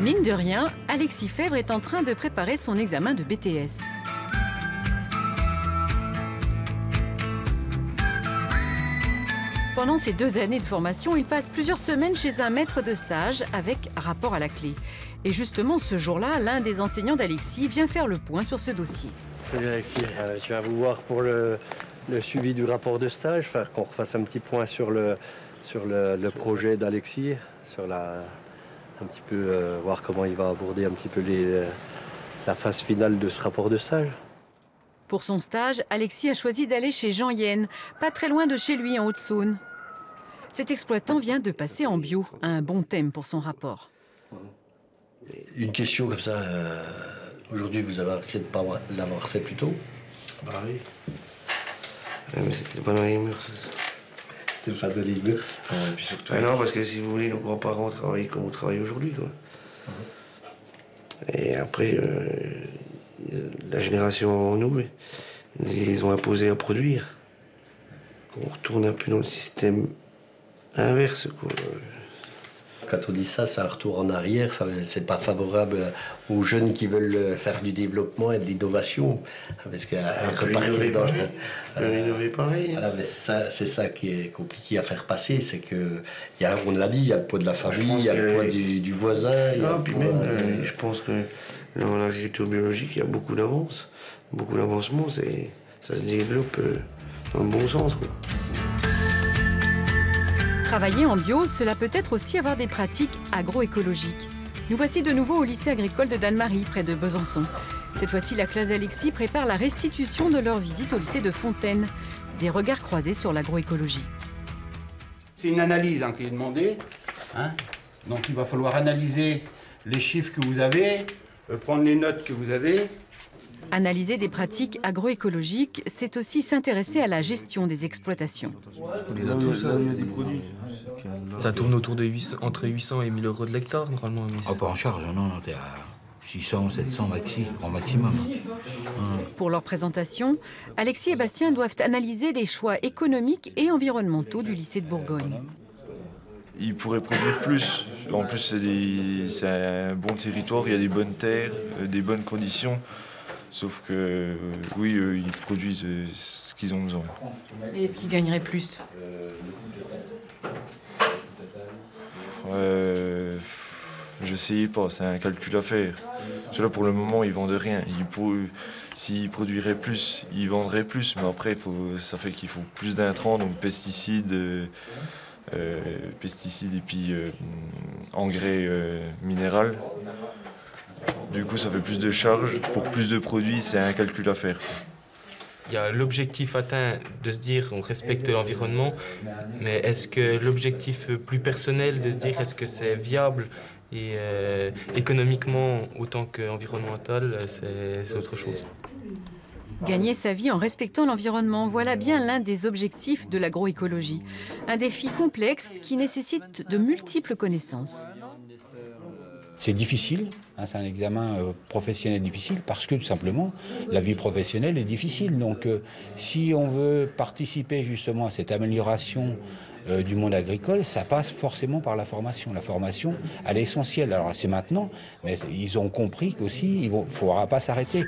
Mine de rien, Alexis Fèvre est en train de préparer son examen de BTS. Pendant ces 2 années de formation, il passe plusieurs semaines chez un maître de stage avec rapport à la clé. Et justement, ce jour-là, l'un des enseignants d'Alexis vient faire le point sur ce dossier. Salut Alexis, je viens vous voir pour le suivi du rapport de stage, faire qu'on refasse un petit point sur le projet d'Alexis, un petit peu voir comment il va aborder un petit peu la phase finale de ce rapport de stage. Pour son stage, Alexis a choisi d'aller chez Jean Yen, pas très loin de chez lui en Haute-Saône. Cet exploitant vient de passer en bio, un bon thème pour son rapport. Une question comme ça, aujourd'hui vous avez regretté de ne pas l'avoir fait plus tôt? Bah oui. Mais c'était pas dans les murs, ça. C'était pas dans les murs. Non, parce que si vous voulez, nos grands-parents travaillaient comme on travaille aujourd'hui, quoi. Et après, la génération avant nous, ils ont imposé à produire. On retourne un peu dans le système inverse, quoi. Quand on dit ça, c'est un retour en arrière, c'est pas favorable aux jeunes qui veulent faire du développement et de l'innovation. Parce qu'à repartir dans... innover pareil. Voilà, mais c'est ça qui est compliqué à faire passer, c'est que, on l'a dit, il y a le poids de la famille, il y a le poids du voisin. Puis même, je pense que dans l'agriculture biologique, il y a beaucoup d'avance, beaucoup d'avancement, ça se développe dans le bon sens, quoi. Travailler en bio, cela peut être aussi avoir des pratiques agroécologiques. Nous voici de nouveau au lycée agricole de Dannemarie, près de Besançon. Cette fois-ci, la classe d'Alexis prépare la restitution de leur visite au lycée de Fontaine. Des regards croisés sur l'agroécologie. C'est une analyse qui est demandée. Donc il va falloir analyser les chiffres que vous avez, prendre les notes que vous avez. Analyser des pratiques agroécologiques, c'est aussi s'intéresser à la gestion des exploitations. Ça tourne autour de entre 800 et 1000 euros de l'hectare, normalement. Ah, pas en charge, non, t'es à 600, 700 en maximum. Pour leur présentation, Alexis et Bastien doivent analyser les choix économiques et environnementaux du lycée de Bourgogne. Ils pourraient produire plus. En plus, c'est un bon territoire, il y a des bonnes terres, des bonnes conditions. Sauf que, oui, ils produisent ce qu'ils ont besoin. Et est-ce qu'ils gagneraient plus? Je sais pas, c'est un calcul à faire. Parce que là, pour le moment, ils vendent rien. S'ils produiraient plus, ils vendraient plus. Mais après, ça fait qu'il faut plus d'intrants, donc pesticides et puis engrais minéral. Du coup, ça fait plus de charges. Pour plus de produits, c'est un calcul à faire. Il y a l'objectif atteint de se dire on respecte l'environnement, mais est-ce que l'objectif plus personnel de se dire est-ce que c'est viable et économiquement autant qu'environnemental, c'est autre chose. Gagner sa vie en respectant l'environnement, voilà bien l'un des objectifs de l'agroécologie. Un défi complexe qui nécessite de multiples connaissances. C'est difficile, c'est un examen professionnel difficile parce que tout simplement la vie professionnelle est difficile. Donc si on veut participer justement à cette amélioration du monde agricole, ça passe forcément par la formation. La formation, elle est essentielle. Alors c'est maintenant, mais ils ont compris qu'aussi il ne faudra pas s'arrêter.